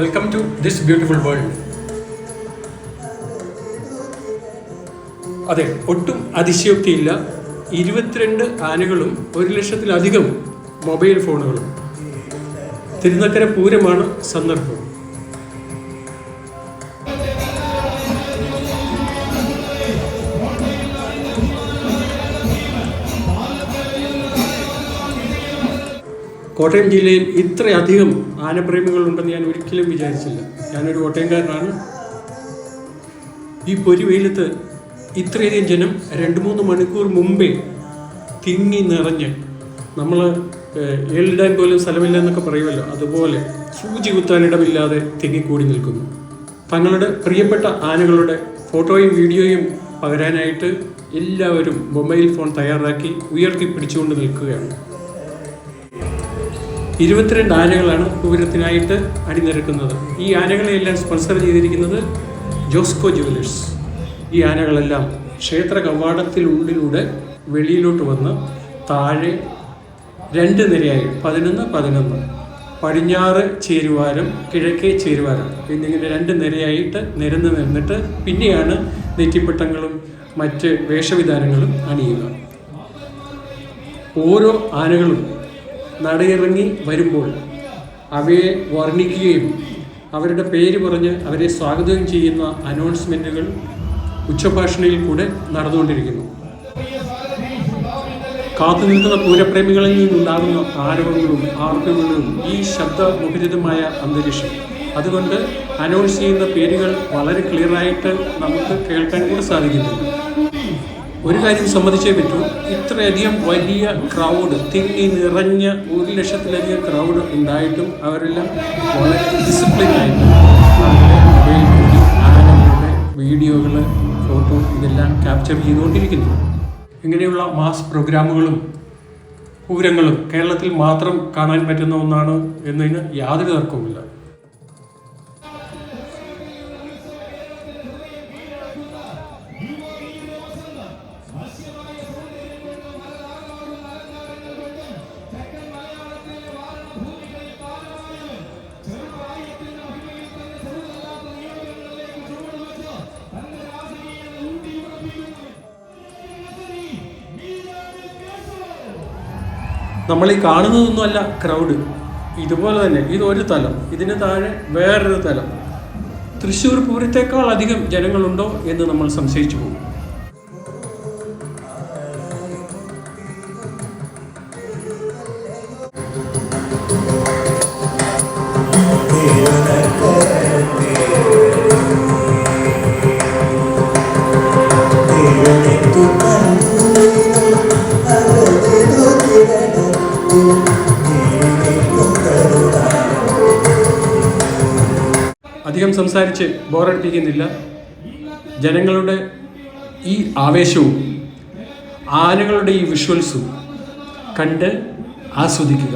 Welcome to this beautiful world. അതെ, ഒട്ടും അതിശയോക്തിയില്ല. 22 ആനകളും 1,00,000-ലധികം മൊബൈൽ ഫോണുകളും. തിരുനക്കര പൂരമാണ് സന്ദർഭം. കോട്ടയം ജില്ലയിൽ ഇത്രയധികം ആനപ്രേമികളുണ്ടെന്ന് ഞാൻ ഒരിക്കലും വിചാരിച്ചില്ല. ഞാനൊരു കോട്ടയംകാരനാണ്. ഈ പൊരിവെയിലത്ത് ഇത്രയധികം ജനം 2-3 മണിക്കൂർ മുമ്പേ തിങ്ങി നിറഞ്ഞ്, നമ്മൾ ഏളിടാൻ പോലും സ്ഥലമില്ല എന്നൊക്കെ പറയുമല്ലോ, അതുപോലെ സൂചി കുത്താനിടമില്ലാതെ തിങ്ങിക്കൂടി നിൽക്കുന്നു. തങ്ങളുടെ പ്രിയപ്പെട്ട ആനകളുടെ ഫോട്ടോയും വീഡിയോയും പകരാനായിട്ട് എല്ലാവരും മൊബൈൽ ഫോൺ തയ്യാറാക്കി ഉയർത്തി പിടിച്ചുകൊണ്ട് നിൽക്കുകയാണ്. 22 ആനകളാണ് പൂരത്തിനായിട്ട് അണിനിരക്കുന്നത്. ഈ ആനകളെയെല്ലാം സ്പോൺസർ ചെയ്തിരിക്കുന്നത് ജോസ്കോ ജുവലേഴ്സ്. ഈ ആനകളെല്ലാം ക്ഷേത്ര കവാടത്തിനുള്ളിലൂടെ വെളിയിലോട്ട് വന്ന് താഴെ 2 നിരയായി 11 പടിഞ്ഞാറ് ചേരുവാരം, കിഴക്കേ ചേരുവാരം എന്നിങ്ങനെ 2 നിരയായിട്ട് നിരന്ന് നിന്നിട്ട് പിന്നെയാണ് നെറ്റിപ്പട്ടങ്ങളും മറ്റ് വേഷവിധാനങ്ങളും അണിയുക. ഓരോ ആനകളും നടയിറങ്ങി വരുമ്പോൾ അവയെ വർണ്ണിക്കുകയും അവരുടെ പേര് പറഞ്ഞ് അവരെ സ്വാഗതം ചെയ്യുന്ന അനൗൺസ്മെൻറ്റുകൾ ഉച്ചഭാഷണയിൽ കൂടെ നടന്നുകൊണ്ടിരിക്കുന്നു. കാത്തു നിൽക്കുന്ന പൂരപ്രേമികളിൽ നിന്നുണ്ടാകുന്ന ആരവങ്ങളും ആർപ്പുകളും ഈ ശബ്ദമുഖരിതമായ അന്തരീക്ഷം, അതുകൊണ്ട് അനൗൺസ് ചെയ്യുന്ന പേരുകൾ വളരെ ക്ലിയറായിട്ട് നമുക്ക് കേൾക്കാൻ കൂടെ സാധിക്കുന്നില്ല. ഒരു കാര്യം സമ്മതിച്ചേ പറ്റൂ, ഇത്രയധികം വലിയ ക്രൗഡ്, തിങ്ങി നിറഞ്ഞ 1,00,000-ലധികം ക്രൗഡ് ഉണ്ടായിട്ടും അവരെല്ലാം വളരെ ഡിസിപ്ലിനായിട്ട് അവരുടെ മൊബൈൽ കൂടി ആനകളുടെ വീഡിയോകൾ, ഫോട്ടോ ഇതെല്ലാം ക്യാപ്ചർ ചെയ്തുകൊണ്ടിരിക്കുന്നു. ഇങ്ങനെയുള്ള മാസ് പ്രോഗ്രാമുകളും പൂരങ്ങളും കേരളത്തിൽ മാത്രം കാണാൻ പറ്റുന്ന ഒന്നാണ് എന്നതിന് യാതൊരു തർക്കവുമില്ല. നമ്മൾ ഈ കാണുന്നതൊന്നുമല്ല ക്രൗഡ്. ഇതുപോലെ തന്നെ ഇതൊരു തലം, ഇതിന് താഴെ വേറൊരു തലം. തൃശ്ശൂർ പൂരത്തേക്കാൾ അധികം ജനങ്ങളുണ്ടോ എന്ന് നമ്മൾ സംശയിച്ചു പോകും. അധികം സംസാരിച്ച് ബോറടിപ്പിക്കുന്നില്ല. ജനങ്ങളുടെ ഈ ആവേശവും ആനകളുടെ ഈ വിഷ്വൽസും കണ്ട് ആസ്വദിക്കുക.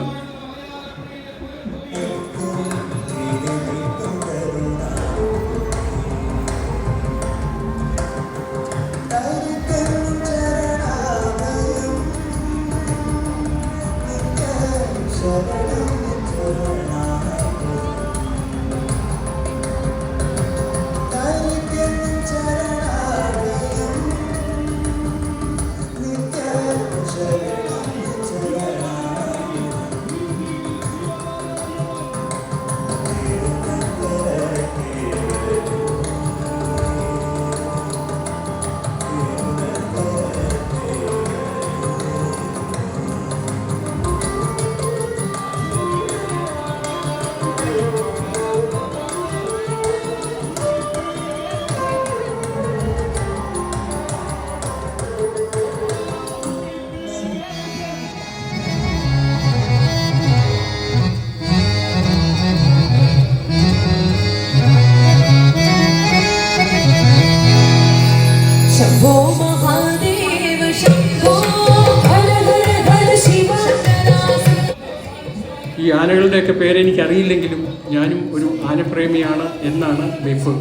ഈ ആനകളുടെയൊക്കെ പേരെനിക്കറിയില്ലെങ്കിലും ഞാനും ഒരു ആനപ്രേമിയാണ് എന്നാണ് വെപ്പ്.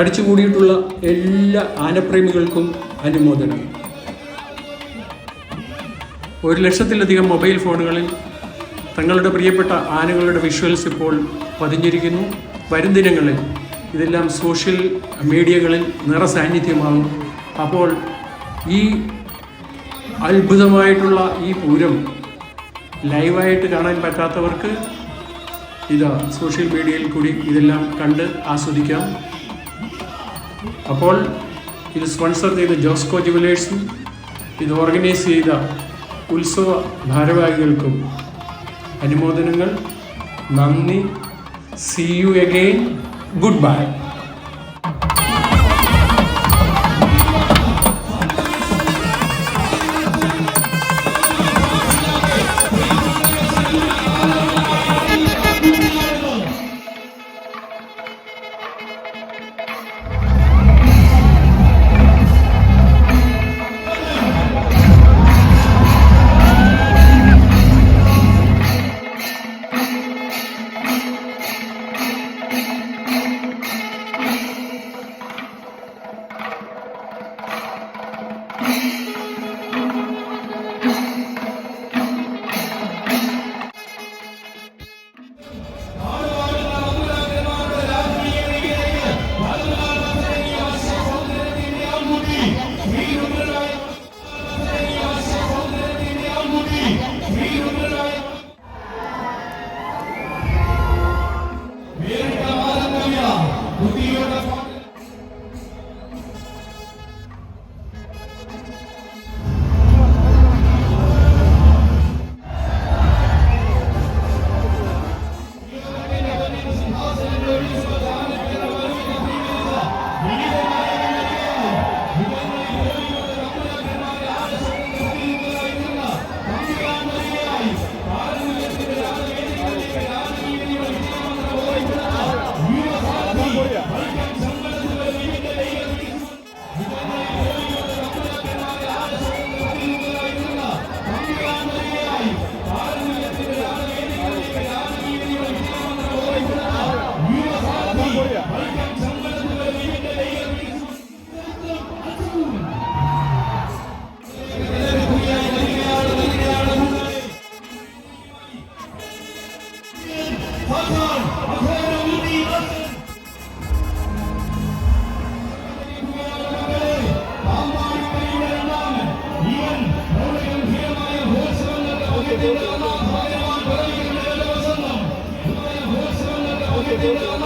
തടിച്ചുകൂടിയിട്ടുള്ള എല്ലാ ആനപ്രേമികൾക്കും അനുമോദനം. 1,00,000-ലധികം മൊബൈൽ ഫോണുകളിൽ തങ്ങളുടെ പ്രിയപ്പെട്ട ആനകളുടെ വിഷ്വൽസ് ഇപ്പോൾ പതിഞ്ഞിരിക്കുന്നു. വരും ദിനങ്ങളിൽ ഇതെല്ലാം സോഷ്യൽ മീഡിയകളിൽ നിറസാന്നിധ്യമാകും. അപ്പോൾ ഈ അത്ഭുതമായിട്ടുള്ള ഈ പൂരം ലൈവായിട്ട് കാണാൻ പറ്റാത്തവർക്ക് ഇതാ സോഷ്യൽ മീഡിയയിൽ കൂടി ഇതെല്ലാം കണ്ട് ആസ്വദിക്കാം. അപ്പോൾ ഇത് സ്പോൺസർ ചെയ്ത ജോസ്കോ ജുവലേഴ്സും ഇത് ഓർഗനൈസ് ചെയ്ത ഉത്സവ ഭാരവാഹികൾക്കും അനുമോദനങ്ങൾ. നന്ദി. See you again. Good bye. Thank you.